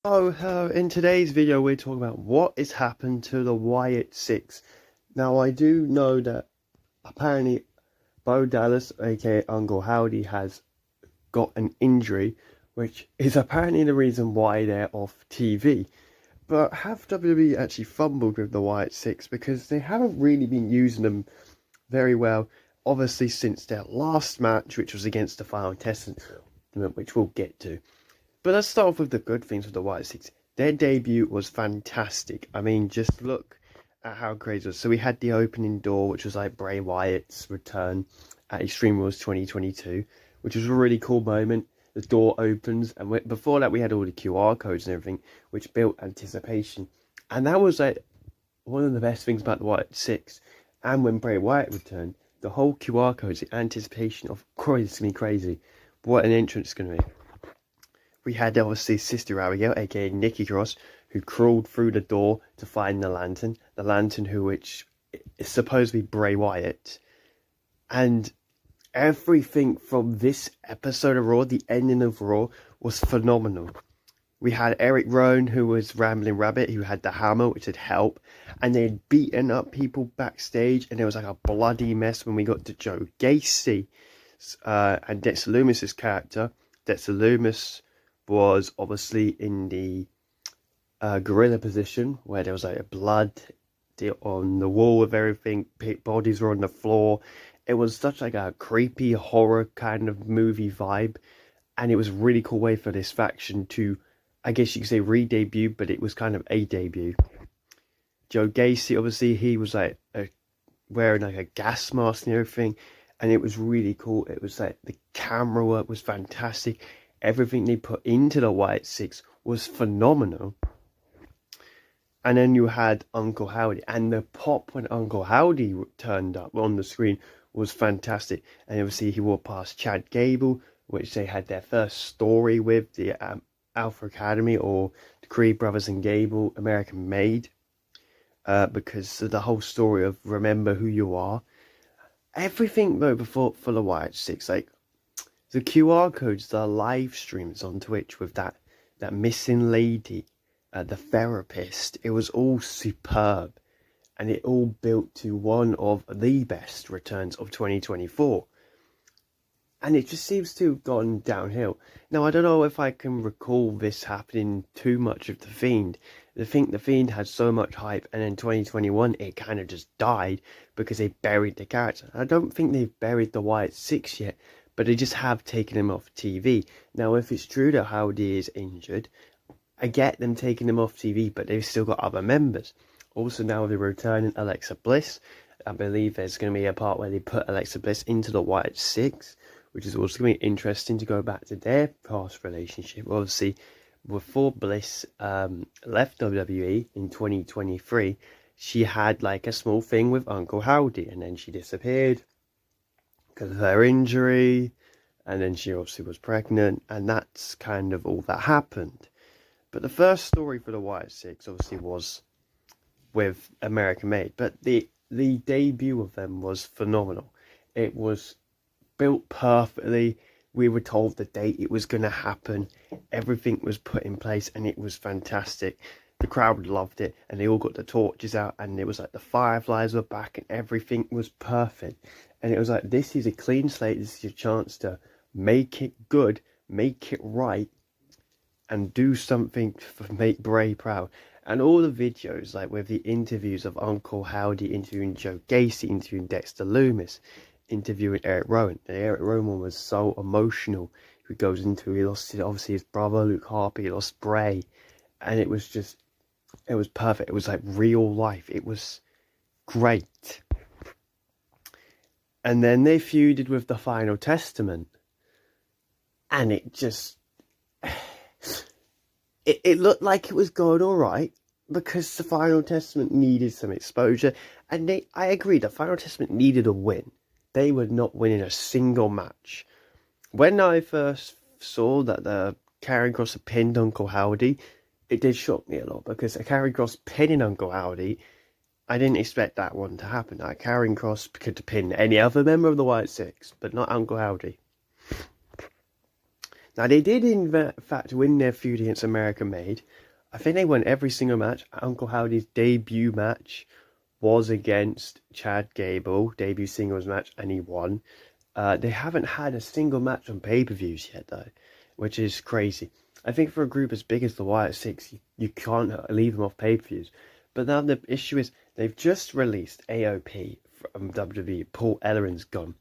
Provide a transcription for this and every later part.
In today's video, we're talking about what has happened to the Wyatt 6. Now, I do know that apparently Bo Dallas, aka Uncle Howdy, has got an injury, which is apparently the reason why they're off TV. But have WWE actually fumbled with the Wyatt 6? Because they haven't really been using them very well, obviously, since their last match, which was against the Final Testament, which we'll get to. But let's start off with the good things with the Wyatt Six. Their debut was fantastic. I mean, just look at how crazy it was. So we had the opening door, which was like Bray Wyatt's return at Extreme Rules 2022, which was a really cool moment. The door opens, and before that we had all the QR codes and everything, which built anticipation. And that was like one of the best things about the Wyatt Six. And when Bray Wyatt returned, the whole QR codes, the anticipation of, it's going to be crazy. What an entrance it's going to be. We had obviously Sister Abigail, aka Nikki Cross, who crawled through the door to find the lantern. The lantern which is supposed to be Bray Wyatt. And everything from this episode of Raw, the ending of Raw, was phenomenal. We had Eric Rowan, who was Rambling Rabbit, who had the hammer, which had help. And they had beaten up people backstage, and there was like a bloody mess when we got to Joe Gacy and Dexter Loomis's character. Dexter Loomis was obviously in the gorilla position, where there was like a blood on the wall of everything, bodies were on the floor. It was such like a creepy horror kind of movie vibe, and it was a really cool way for this faction to, I guess you could say, re-debut, but it was kind of a debut. Joe Gacy, obviously, he was like wearing like a gas mask and everything, and it was really cool. It was like the camera work was fantastic. Everything they put into the Wyatt Six was phenomenal. And then you had Uncle Howdy, and the pop when Uncle Howdy turned up on the screen was fantastic. And obviously he walked past Chad Gable, which they had their first story with, the Alpha Academy, or the Creed Brothers and Gable, American Made, because of the whole story of Remember Who You Are. Everything though before for the Wyatt Six, like the QR codes, the live streams on Twitch with that missing lady, the therapist, it was all superb. And it all built to one of the best returns of 2024. And it just seems to have gone downhill. Now, I don't know if I can recall this happening too much of The Fiend. I think The Fiend had so much hype, and in 2021 it kind of just died because they buried the character. I don't think they've buried the Wyatt Six yet, but they just have taken him off TV. Now, if it's true that Howdy is injured, I get them taking him off TV, but they've still got other members. Also, now they're returning Alexa Bliss. I believe there's going to be a part where they put Alexa Bliss into the Wyatt Six, which is also going to be interesting to go back to their past relationship. Obviously, before Bliss left WWE in 2023, she had like a small thing with Uncle Howdy, and then she disappeared because of her injury, and then she obviously was pregnant, and that's kind of all that happened. But the first story for the Wyatt Six obviously was with American Made, but the debut of them was phenomenal. It was built perfectly. We were told the date it was going to happen. Everything was put in place, and it was fantastic. The crowd loved it, and they all got the torches out, and it was like the Fireflies were back, and everything was perfect. And it was like, this is a clean slate. This is your chance to make it good, make it right, and do something to make Bray proud. And all the videos, like with the interviews of Uncle Howdy interviewing Joe Gacy, interviewing Dexter Loomis, interviewing Eric Rowan. And Eric Rowan was so emotional. He lost obviously his brother Luke Harper, he lost Bray, and it was perfect. It was like real life. It was great. And then they feuded with the Final Testament, and it just it looked like it was going all right, because the Final Testament needed some exposure, and I agree, the Final Testament needed a win. They were not winning a single match. When I first saw that the Karrion Kross had pinned Uncle Howdy, it did shock me a lot, because a Karrion Kross pinning Uncle Howdy, I didn't expect that one to happen. Like, Karrion Kross could pin any other member of the Wyatt Six, but not Uncle Howdy. Now, they did in fact win their feud against American Made. I think they won every single match. Uncle Howdy's debut match was against Chad Gable, debut singles match, and he won. They haven't had a single match on pay-per-views yet, though, which is crazy. I think for a group as big as the Wyatt Six, you can't leave them off pay-per-views. But now the issue is they've just released AOP from WWE. Paul Ellerin's gone.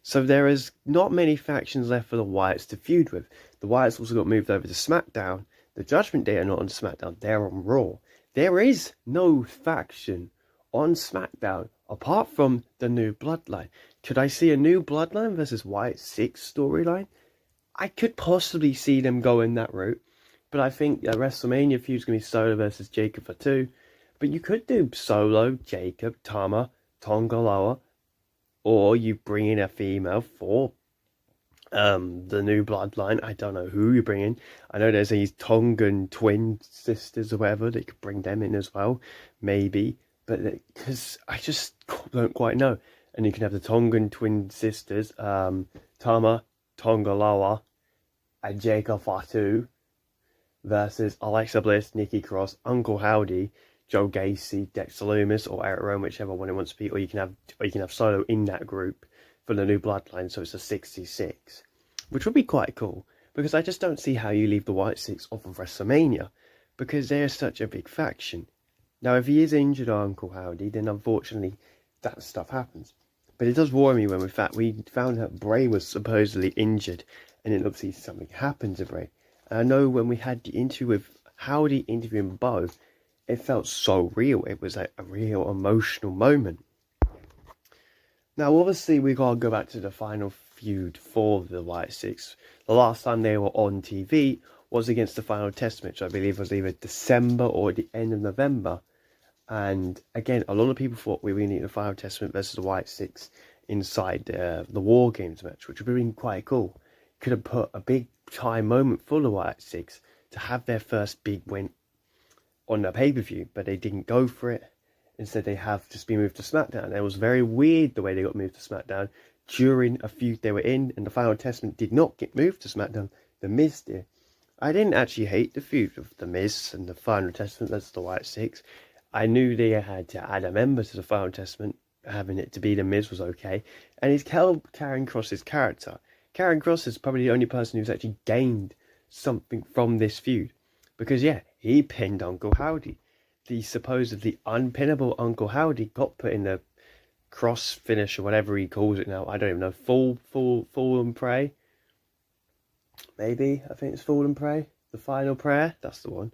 So there is not many factions left for the Wyatts to feud with. The Wyatts also got moved over to SmackDown. The Judgment Day are not on SmackDown, they're on Raw. There is no faction on SmackDown apart from the New Bloodline. Could I see a New Bloodline versus Wyatt 6 storyline? I could possibly see them going that route. But I think a WrestleMania feud is going to be Solo versus Jacob for 2. But you could do Solo, Jacob, Tama, Tonga Loa, or you bring in a female for the New Bloodline. I don't know who you bring in. I know there's these Tongan twin sisters or whatever. They could bring them in as well, maybe. But because I just don't quite know. And you can have the Tongan twin sisters, Tama, Tonga Loa, and Jacob Fatu versus Alexa Bliss, Nikki Cross, Uncle Howdy, Joe Gacy, Dexter Lumis, or Eric Rowan, whichever one it wants to be, or you can have Solo in that group for the New Bloodline, so it's a 66, which would be quite cool, because I just don't see how you leave the Wyatt Six off of WrestleMania, because they're such a big faction. Now, if he is injured, Uncle Howdy, then unfortunately that stuff happens. But it does worry me when we found out Bray was supposedly injured, and it looks like something happened to Bray. And I know when we had the interview with Howdy interviewing Bo, it felt so real. It was like a real emotional moment. Now, obviously, we got to go back to the final feud for the Wyatt Six. The last time they were on TV was against the Final Testament, which I believe was either December or the end of November. And again, a lot of people thought we were going to need the Final Testament versus the Wyatt Six inside the War Games match, which would have been quite cool. Could have put a big time moment for the Wyatt Six to have their first big win on the pay-per-view, but they didn't go for it. Instead, they have just been moved to SmackDown. And it was very weird the way they got moved to SmackDown during a feud they were in, and the Final Testament did not get moved to SmackDown. The Miz did. I didn't actually hate the feud of the Miz and the Final Testament. That's the Wyatt Six. I knew they had to add a member to the Final Testament. Having it to be the Miz was okay. And he's Karrion Kross's character. Karrion Kross is probably the only person who's actually gained something from this feud. Because, yeah, he pinned Uncle Howdy. The supposedly unpinnable Uncle Howdy got put in the cross finish or whatever he calls it now. I don't even know. Fall and pray. Maybe. I think it's fall and pray. The final prayer. That's the one.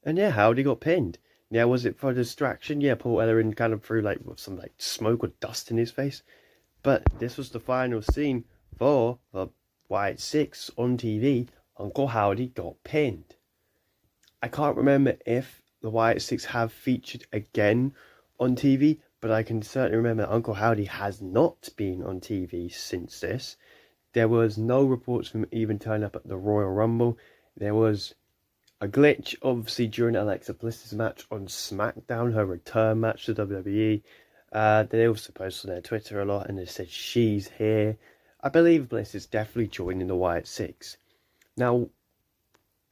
And yeah, Howdy got pinned. Yeah, was it for distraction? Yeah, Paul Ellering kind of threw some smoke or dust in his face. But this was the final scene for the Wyatt Six on TV. Uncle Howdy got pinned. I can't remember if the Wyatt Six have featured again on TV, but I can certainly remember that Uncle Howdy has not been on TV since this. There was no reports from him even turning up at the Royal Rumble. There was a glitch, obviously, during Alexa Bliss's match on SmackDown, her return match to WWE. They also posted on their Twitter a lot, and they said she's here. I believe Bliss is definitely joining the Wyatt Six. Now,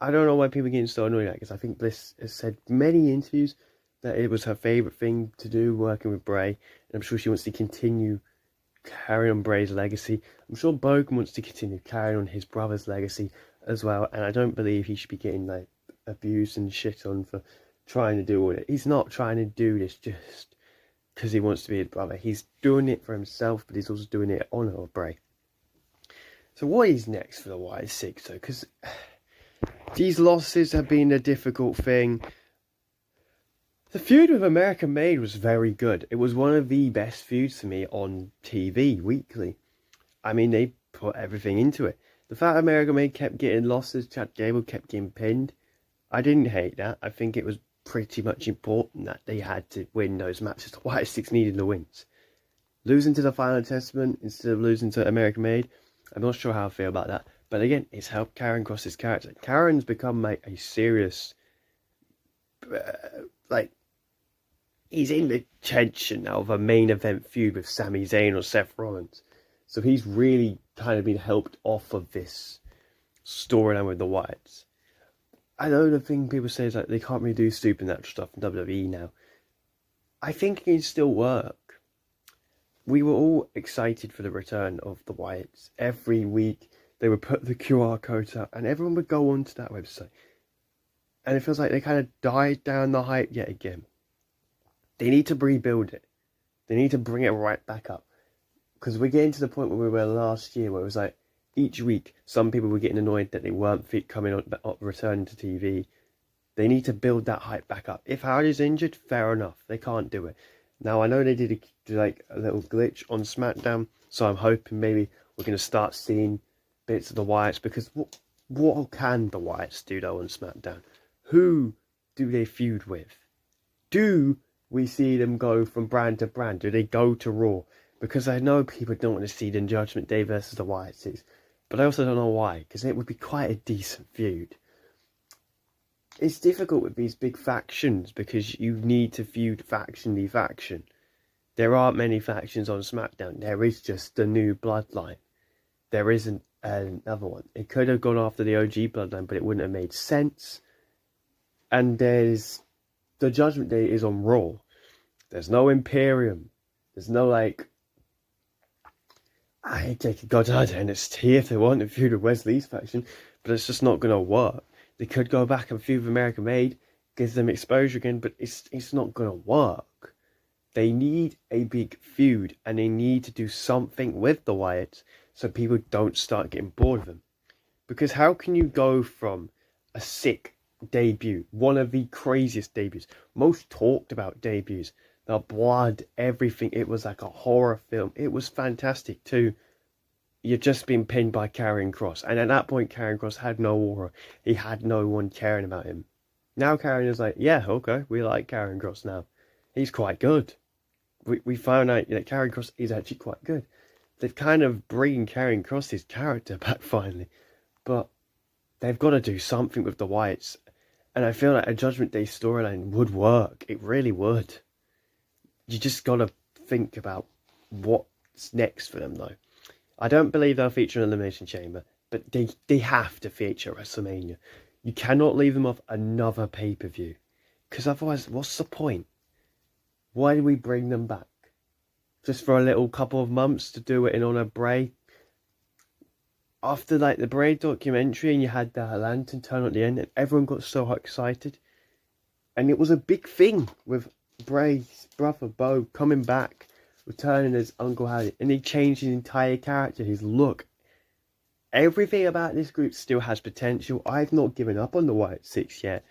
I don't know why people are getting so annoyed at it, because I think Bliss has said many interviews that it was her favourite thing to do, working with Bray. And I'm sure she wants to continue carrying on Bray's legacy. I'm sure Bogan wants to continue carrying on his brother's legacy as well. And I don't believe he should be getting abused and shit on for trying to do all it. He's not trying to do this just because he wants to be his brother. He's doing it for himself, but he's also doing it in honour of Bray. So what is next for the Wyatt Six, though? Because these losses have been a difficult thing. The feud with American Made was very good. It was one of the best feuds for me on TV weekly. I mean, they put everything into it. The fact American Made kept getting losses, Chad Gable kept getting pinned, I didn't hate that. I think it was pretty much important that they had to win those matches. The Wyatt Six needed the wins. Losing to the Final Testament instead of losing to American Made, I'm not sure how I feel about that. But again, it's helped Karrion Kross's character. Karrion's become a serious, he's in the tension now of a main event feud with Sami Zayn or Seth Rollins. So he's really kind of been helped off of this storyline with the Wyatts. I know the thing people say is like they can't really do supernatural stuff in WWE now. I think it can still work. We were all excited for the return of the Wyatts. Every week they would put the QR codes out and everyone would go onto that website. And it feels like they kind of died down the hype yet again. They need to rebuild it. They need to bring it right back up. Because we're getting to the point where we were last year, where it was like, each week, some people were getting annoyed that they weren't coming on, returning to TV. They need to build that hype back up. If Howdy's injured, fair enough. They can't do it. Now, I know they did a little glitch on SmackDown, so I'm hoping maybe we're going to start seeing bits of the Wyatts, because what can the Wyatts do though on SmackDown? Who do they feud with? Do we see them go from brand to brand? Do they go to Raw? Because I know people don't want to see the Judgment Day versus the Wyatts, but I also don't know why, because it would be quite a decent feud. It's difficult with these big factions because you need to feud faction to faction. There aren't many factions on SmackDown. There is just the new bloodline. There isn't another one. It could have gone after the OG bloodline, but it wouldn't have made sense. And there's the Judgment Day is on Raw. There's no Imperium. There's no I take a god out NXT if they want to feud with Wesley's faction, but it's just not going to work. They could go back and feud with American Made, gives them exposure again, but it's not going to work. They need a big feud, and they need to do something with the Wyatts so people don't start getting bored of them. Because how can you go from a sick debut, one of the craziest debuts, most talked about debuts, the blood, everything, it was like a horror film, it was fantastic too. You'd just been pinned by Karrion Kross, and at that point Karrion Kross had no aura, he had no one caring about him. Now Karrion is like, yeah, okay, we like Karrion Kross now, he's quite good. We found out that Karrion Kross is actually quite good. They've kind of bringing Karrion Kross's character back finally, but they've got to do something with the Wyatts, and I feel like a Judgment Day storyline would work, it really would. You just got to think about what's next for them, though. I don't believe they'll feature an Elimination Chamber, but they have to feature WrestleMania. You cannot leave them off another pay-per-view, because otherwise, what's the point? Why do we bring them back? Just for a little couple of months to do it in honor of Bray? After the Bray documentary, and you had the lantern turn at the end, and everyone got so excited, and it was a big thing with Bray's brother Bo coming back, returning as Uncle Howdy, and he changed his entire character, his look. Everything about this group still has potential. I've not given up on the Wyatt Six yet.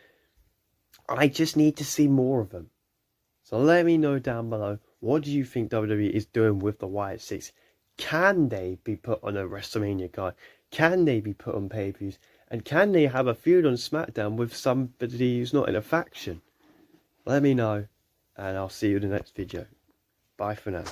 I just need to see more of them. So let me know down below, what do you think WWE is doing with the Wyatt Six? Can they be put on a WrestleMania card? Can they be put on pay-per-views? And can they have a feud on SmackDown with somebody who's not in a faction? Let me know. And I'll see you in the next video. Bye for now.